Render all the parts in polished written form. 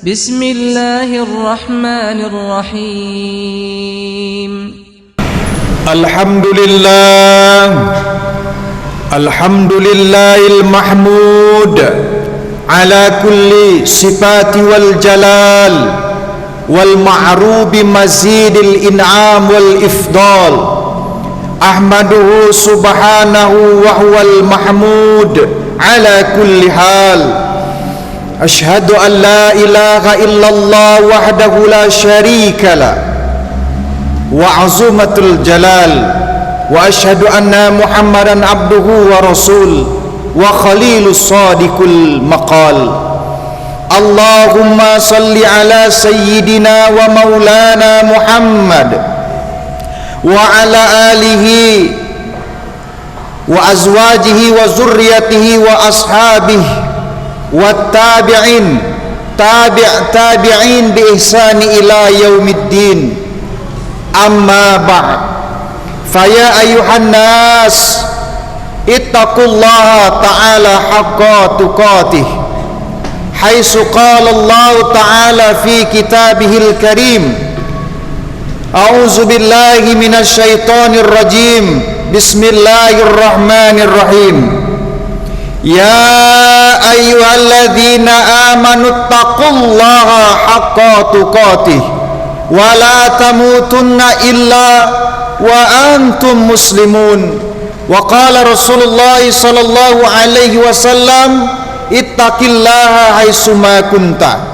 Bismillahirrahmanirrahim. Alhamdulillahil mahmud ala kulli sifati wal jalal wal ma'rubi mazidil in'am wal ifdal. Ahmaduhu subhanahu wa huwal mahmud ala kulli hal. Ashhadu an la ilaha illallah wahdahu la syarika lah wa azumatul jalal, wa ashhadu anna Muhammadan abduhu wa rasul wa khalilus sadiqul maqal. Allahumma salli ala sayyidina wa maulana Muhammad wa ala alihi wa azwajihi wa zurriyatihi wa ashabihi wa tabi'in bi ihsani ila yaumiddin. Amma ba'd, faya ayuhan nas ittaqullaha ta'ala haqqa tuqatih, haitsu qala Allah ta'ala fi kitabihil karim, a'udzu billahi minasy syaithanir rajim, bismillahirrahmanirrahim. Ya ayyuhalladzina amanu ittaqullaha haqqa tuqatih wa la tamutunna illa wa antum muslimun. Wa qala Rasulullah sallallahu alaihi wasallam, ittaqillaha haitsuma kunta.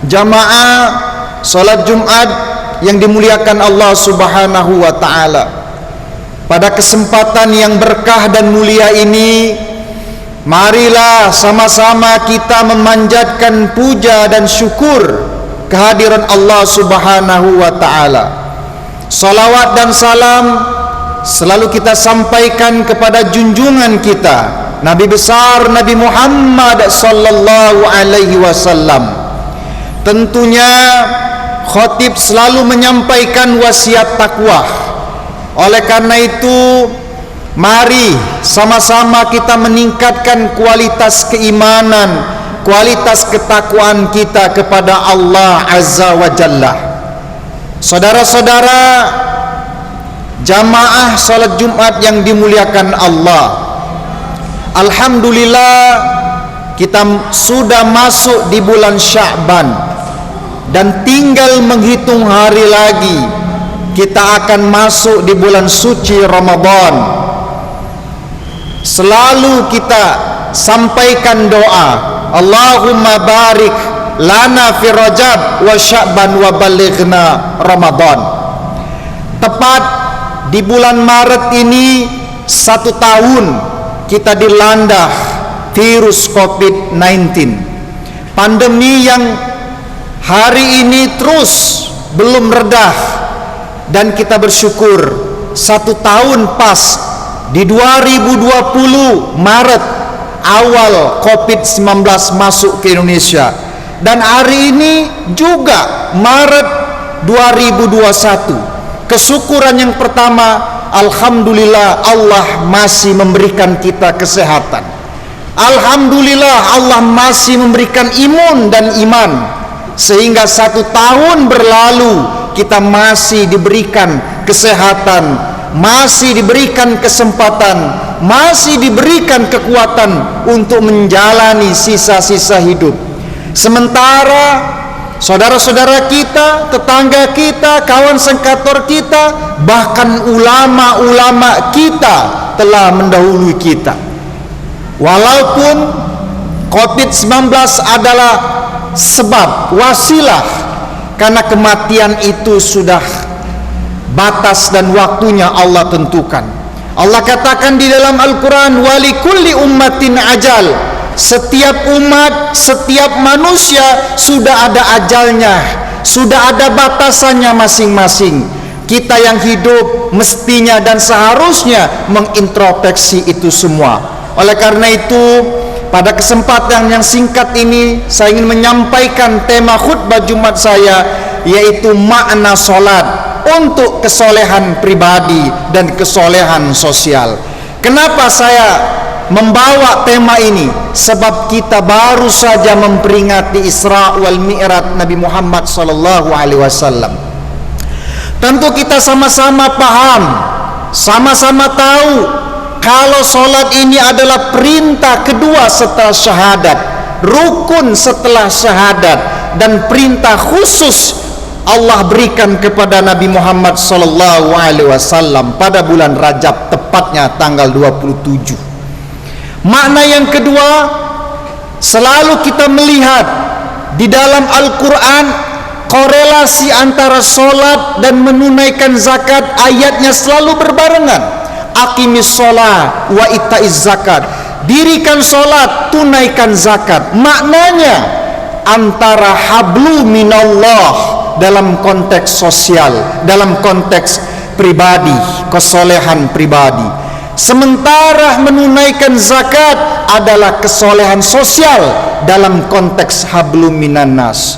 Jamaah salat Jumat yang dimuliakan Allah Subhanahu wa taala, pada kesempatan yang berkah dan mulia ini, marilah sama-sama kita memanjatkan puja dan syukur kehadiran Allah Subhanahu wa ta'ala. Salawat dan salam selalu kita sampaikan kepada junjungan kita, Nabi besar Nabi Muhammad sallallahu alaihi wasallam. Tentunya khatib selalu menyampaikan wasiat takwa. Oleh karena itu, mari sama-sama kita meningkatkan kualitas keimanan, kualitas ketakwaan kita kepada Allah Azza wa Jalla. Saudara-saudara jamaah salat Jumat yang dimuliakan Allah, alhamdulillah kita sudah masuk di bulan Sya'ban dan tinggal menghitung hari lagi kita akan masuk di bulan suci Ramadan. Selalu kita sampaikan doa, Allahumma barik lana fi Rajab wa Sya'ban wa balighna Ramadan. Tepat di bulan Maret ini 1 tahun kita dilanda virus COVID-19, pandemi yang hari ini terus belum redah, dan kita bersyukur 1 tahun pas di 2020 Maret awal COVID-19 masuk ke Indonesia, dan hari ini juga Maret 2021. Kesyukuran yang pertama, alhamdulillah Allah masih memberikan kita kesehatan. Alhamdulillah Allah masih memberikan imun dan iman, sehingga 1 tahun berlalu kita masih diberikan kesehatan, masih diberikan kesempatan, masih diberikan kekuatan untuk menjalani sisa-sisa hidup. Sementara saudara-saudara kita, tetangga kita, kawan sekantor kita, bahkan ulama-ulama kita telah mendahului kita. Walaupun COVID-19 adalah sebab, wasilah, karena kematian itu sudah batas dan waktunya Allah tentukan. Allah katakan di dalam Al-Quran, walikulli ummatin ajal. Setiap umat, setiap manusia sudah ada ajalnya, sudah ada batasannya masing-masing. Kita yang hidup mestinya dan seharusnya mengintrospeksi itu semua. Oleh karena itu, pada kesempatan yang singkat ini saya ingin menyampaikan tema khutbah Jumat saya, yaitu makna solat untuk kesolehan pribadi dan kesolehan sosial. Kenapa saya membawa tema ini? Sebab kita baru saja memperingati Isra wal Mi'raj Nabi Muhammad sallallahu alaihi wasallam. Tentu kita sama-sama paham, sama-sama tahu kalau solat ini adalah perintah kedua setelah syahadat, rukun setelah syahadat, dan perintah khusus Allah berikan kepada Nabi Muhammad sallallahu alaihi wasallam pada bulan Rajab, tepatnya tanggal 27. Makna yang kedua, selalu kita melihat di dalam Al-Quran korelasi antara solat dan menunaikan zakat, ayatnya selalu berbarengan. Aqimis sholat wa itaiz zakat, dirikan solat, tunaikan zakat. Maknanya antara hablu minallah dalam konteks sosial, dalam konteks pribadi, kesolehan pribadi. Sementara menunaikan zakat adalah kesolehan sosial dalam konteks hablum minan nas.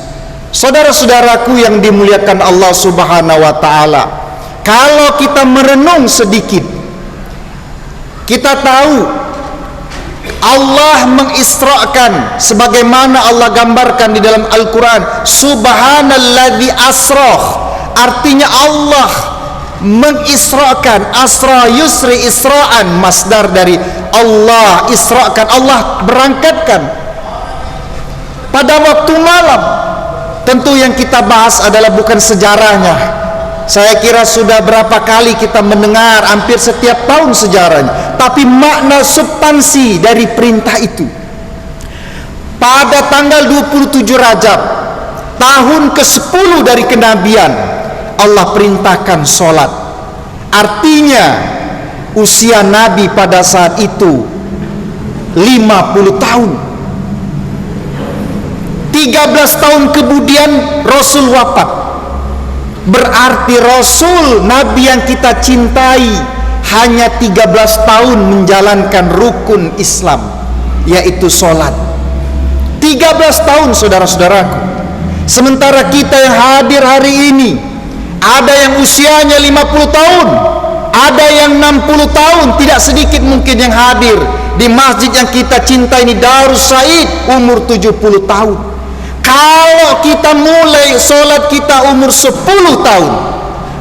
Saudara-saudaraku yang dimuliakan Allah Subhanahu wa taala, kalau kita merenung sedikit, kita tahu Allah mengisrakan sebagaimana Allah gambarkan di dalam Al-Quran, subhanalladzi asrah, artinya Allah mengisrakan. Asra yusri isra'an, masdar dari Allah, isra'kan, Allah berangkatkan pada waktu malam. Tentu yang kita bahas adalah bukan sejarahnya. Saya kira sudah berapa kali kita mendengar, hampir setiap tahun sejarahnya. Tapi makna substansi dari perintah itu, pada tanggal 27 Rajab tahun ke-10 dari kenabian, Allah perintahkan sholat. Artinya usia Nabi pada saat itu 50 tahun. 13 tahun kemudian Rasul wafat. Berarti Rasul, Nabi yang kita cintai, hanya 13 tahun menjalankan rukun Islam, yaitu sholat. 13 tahun, saudara-saudaraku. Sementara kita yang hadir hari ini, ada yang usianya 50 tahun, ada yang 60 tahun, tidak sedikit mungkin yang hadir di masjid yang kita cintai ini, Darus Said, umur 70 tahun. Kalau kita mulai sholat kita umur 10 tahun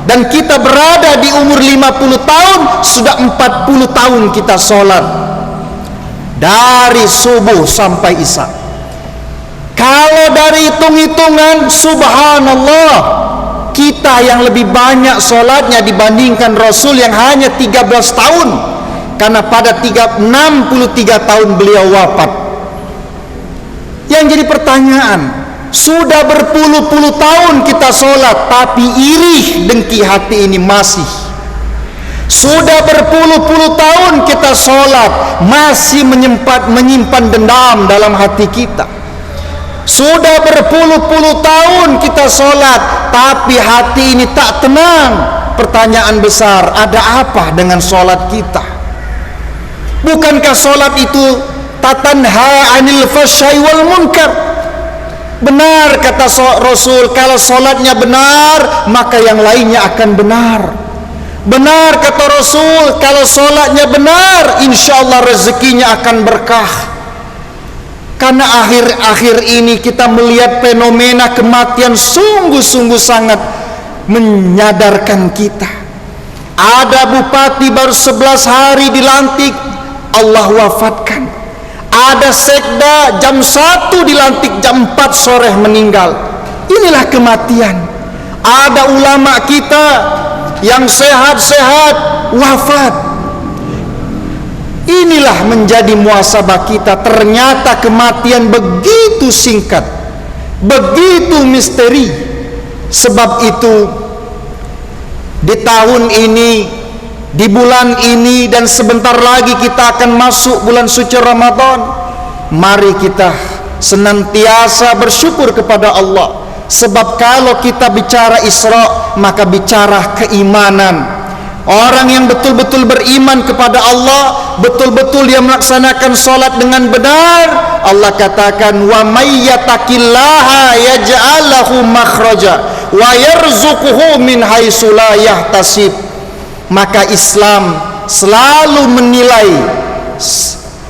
dan kita berada di umur 50 tahun, sudah 40 tahun kita sholat dari subuh sampai isya. Kalau dari hitung-hitungan, subhanallah, kita yang lebih banyak sholatnya dibandingkan Rasul yang hanya 13 tahun, karena pada 63 tahun beliau wafat. Yang jadi pertanyaan, sudah berpuluh-puluh tahun kita sholat, tapi irih dengki hati ini masih. Sudah berpuluh-puluh tahun kita sholat, masih menyimpan dendam dalam hati kita. Sudah berpuluh-puluh tahun kita sholat, tapi hati ini tak tenang. Pertanyaan besar, ada apa dengan sholat kita? Bukankah sholat itu tatanha anil fasyai wal munkar? Benar kata Rasul, kalau sholatnya benar, maka yang lainnya akan benar. Benar kata Rasul, kalau sholatnya benar, insya Allah rezekinya akan berkah. Karena akhir-akhir ini kita melihat fenomena kematian sungguh-sungguh sangat menyadarkan kita. Ada bupati baru 11 hari dilantik, Allah wafatkan. Ada sekda jam 1 dilantik, jam 4 sore meninggal. Inilah kematian. Ada ulama kita yang sehat-sehat wafat. Inilah menjadi muhasabah kita. Ternyata kematian begitu singkat, begitu misteri. Sebab itu di tahun ini, di bulan ini, dan sebentar lagi kita akan masuk bulan suci Ramadan. Mari kita senantiasa bersyukur kepada Allah. Sebab kalau kita bicara Isra, maka bicara keimanan. Orang yang betul-betul beriman kepada Allah, betul-betul dia melaksanakan sholat dengan benar, Allah katakan, wa may yattaqillaha yaj'al lahu makhraja wa yarzuquhu min haitsu la yahtasib. Maka Islam selalu menilai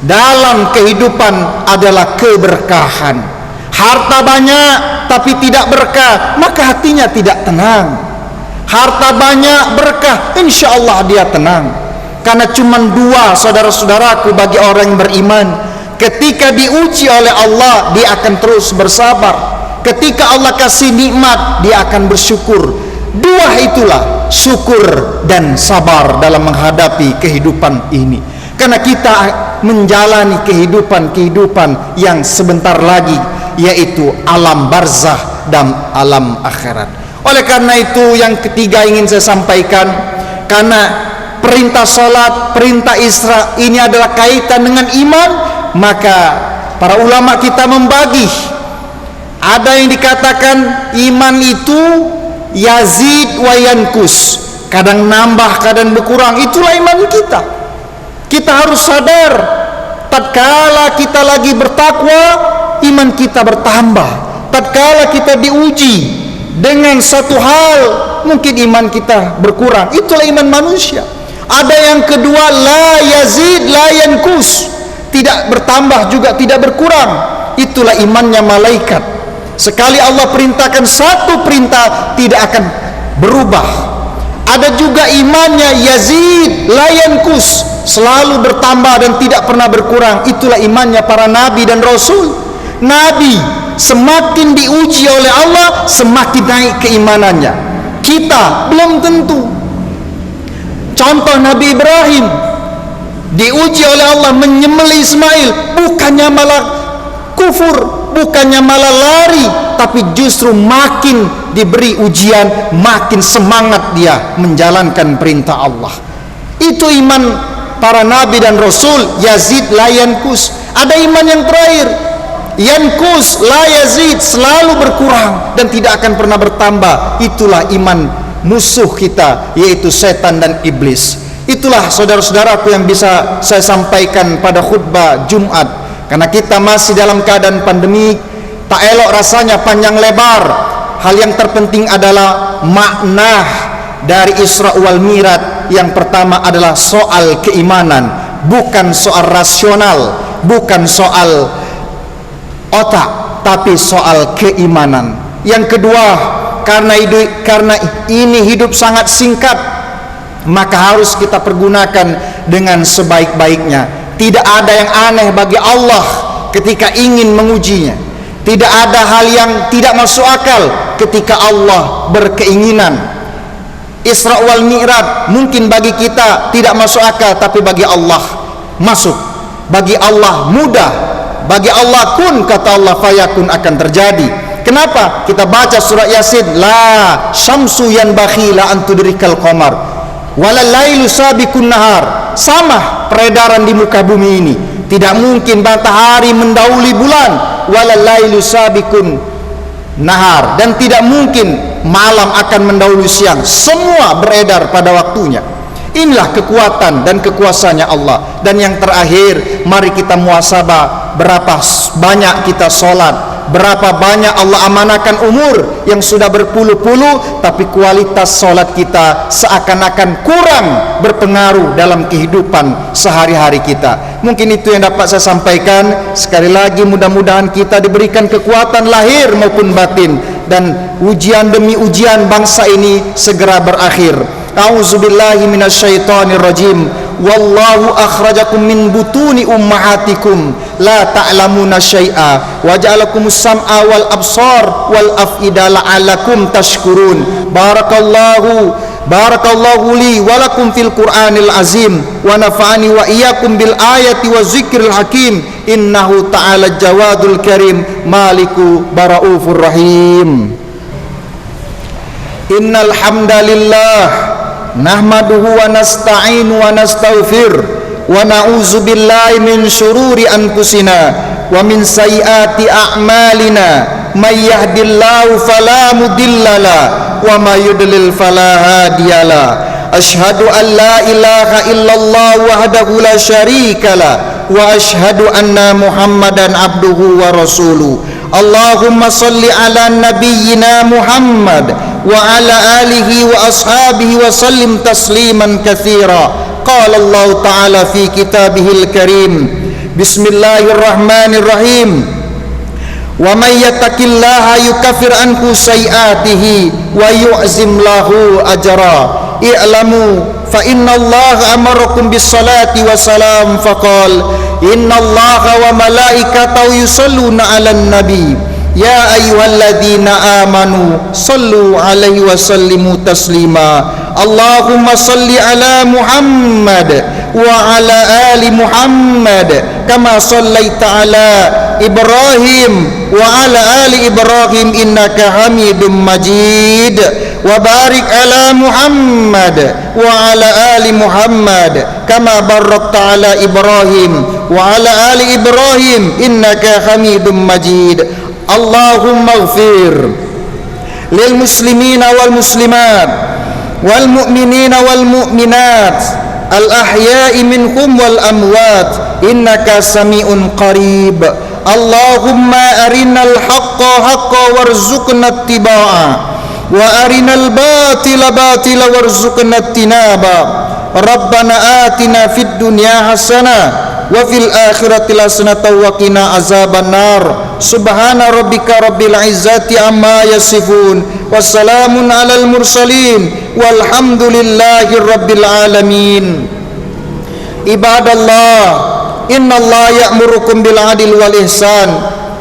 dalam kehidupan adalah keberkahan. Harta banyak tapi tidak berkah, maka hatinya tidak tenang. Harta banyak berkah, insya Allah dia tenang. Karena cuma dua, saudara-saudaraku, bagi orang yang beriman, ketika diuji oleh Allah, dia akan terus bersabar. Ketika Allah kasih nikmat, dia akan bersyukur. Dua itulah, syukur dan sabar dalam menghadapi kehidupan ini. Karena kita menjalani kehidupan yang sebentar lagi, yaitu alam barzah dan alam akhirat. Oleh karena itu, yang ketiga ingin saya sampaikan, karena perintah salat, perintah Isra ini adalah kaitan dengan iman, maka para ulama kita membagi. Ada yang dikatakan iman itu yazid wa yankus, kadang nambah, kadang berkurang. Itulah iman kita. Kita harus sadar, tatkala kita lagi bertakwa, iman kita bertambah. Tatkala kita diuji dengan satu hal, mungkin iman kita berkurang. Itulah iman manusia. Ada yang kedua, la yazid la yankus, tidak bertambah juga tidak berkurang. Itulah imannya malaikat. Sekali Allah perintahkan satu perintah, tidak akan berubah. Ada juga imannya yazid la yankus, selalu bertambah dan tidak pernah berkurang. Itulah imannya para nabi dan rasul. Nabi semakin diuji oleh Allah, semakin naik keimanannya. Kita belum tentu. Contoh Nabi Ibrahim diuji oleh Allah menyembelih Ismail, bukannya malah kufur, bukannya malah lari, tapi justru makin diberi ujian, makin semangat dia menjalankan perintah Allah. Itu iman para nabi dan rasul, yazid la yankus. Ada iman yang terakhir, yankus la yazid, selalu berkurang dan tidak akan pernah bertambah. Itulah iman musuh kita, yaitu setan dan iblis. Itulah saudara-saudaraku yang bisa saya sampaikan pada khutbah Jumat. Karena kita masih dalam keadaan pandemi, tak elok rasanya panjang lebar. Hal yang terpenting adalah makna dari Isra wal Mi'raj. Yang pertama adalah soal keimanan, bukan soal rasional, bukan soal otak, tapi soal keimanan. Yang kedua, karena ini hidup sangat singkat, maka harus kita pergunakan dengan sebaik-baiknya. Tidak ada yang aneh bagi Allah ketika ingin mengujinya. Tidak ada hal yang tidak masuk akal ketika Allah berkeinginan. Isra wal Mi'raj mungkin bagi kita tidak masuk akal, tapi bagi Allah masuk. Bagi Allah mudah. Bagi Allah kun, kata Allah, fayakun, akan terjadi. Kenapa? Kita baca surat Yasin, la syamsu yanbaghi la an tudrikal qamar walal lailu sabiqun nahar. Sama peredaran di muka bumi ini. Tidak mungkin matahari mendahului bulan, walal lailu sabiqun nahar, dan tidak mungkin malam akan mendahului siang. Semua beredar pada waktunya. Inilah kekuatan dan kekuasaannya Allah. Dan yang terakhir, mari kita muhasabah berapa banyak kita sholat, berapa banyak Allah amanahkan umur yang sudah berpuluh-puluh, tapi kualitas sholat kita seakan-akan kurang berpengaruh dalam kehidupan sehari-hari kita. Mungkin itu yang dapat saya sampaikan. Sekali lagi, mudah-mudahan kita diberikan kekuatan lahir maupun batin, dan ujian demi ujian bangsa ini segera berakhir. A'udzubillahi minasyaitonir rajim. Wallahu akhrajakum min butuni ummahatikum la ta'lamuna syai'a wa ja'alakumus sam'a wal absar wal af'ida la'allakum tashkurun. Barakallahu li wa lakum fil Qur'anil azim wa nafa'ani wa iyyakum bil ayati wa zikril hakim. Innahu ta'ala jawadul karim maliku baraufur rahim. Innal hamdalillah nahmaduhu wa nasta'inu wa nastaghfir wa na'udzu billahi min syururi anfusina wa min sayyiati a'malina may yahdihillahu fala mudhillalah wa may yudlil fala hadiyalah. Asyhadu an la ilaha illallah wahdahu la syarikalah wa asyhadu anna Muhammadan abduhu wa rasuluh. Allahumma salli ala nabiyyina Muhammad wa ala alihi wa ashabihi wa sallim tasliman katsira. Qala Allah ta'ala fi kitabihil karim, Bismillahirrahmanirrahim. Wa may yattaqillaha yukaffir anhu sayiatihi wa yu'zim lahu ajra. I'lamu fa innallaha amarakum bis salati wassalam faqal innallaha wa malaikatahu yusalluna 'alan nabi ya ayyuhalladzina amanu sallu 'alaihi wa sallimu taslima. Allahumma salli ala Muhammad wa ala ali Muhammad kama sallaita ala Ibrahim wa ala ali Ibrahim innaka Hamidum Majid. Wa barik ala Muhammad wa ala ali Muhammad kama barakta ala Ibrahim wa ala ali Ibrahim innaka Hamidum Majid. Allahumma ighfir lil muslimina wal muslimat wal mu'minina wal mu'minat al ahya'i minhum wal amwat innaka sami'un qarib. Allahumma arinal haqqa haqqa warzuqna ittiba'a wa arinal batila batila warzuqna ittinaba. Rabbana atina fid dunya hasanah wa fil akhirati hasanatan wa qina azabannar. Subhana rabbika rabbil izzati amma yasifun wassalamun alal mursalin walhamdulillahi rabbil alamin. Ibadallah, innallaha ya'murukum bil adli wal ihsan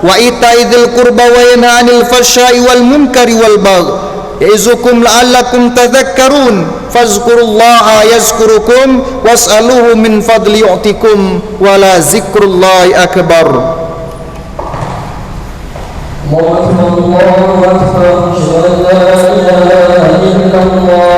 wa ita'i dzil qurba wa yanha 'anil fahsya'i wal munkari wal baghi ya'izukum la'allakum tadhakkarun. Fazkurullaha yazkurukum was'aluhu min fadli yu'tikum wa la zikrullahi akbar. الله أكبر الله أكبر أشهد أن لا إله إلا الله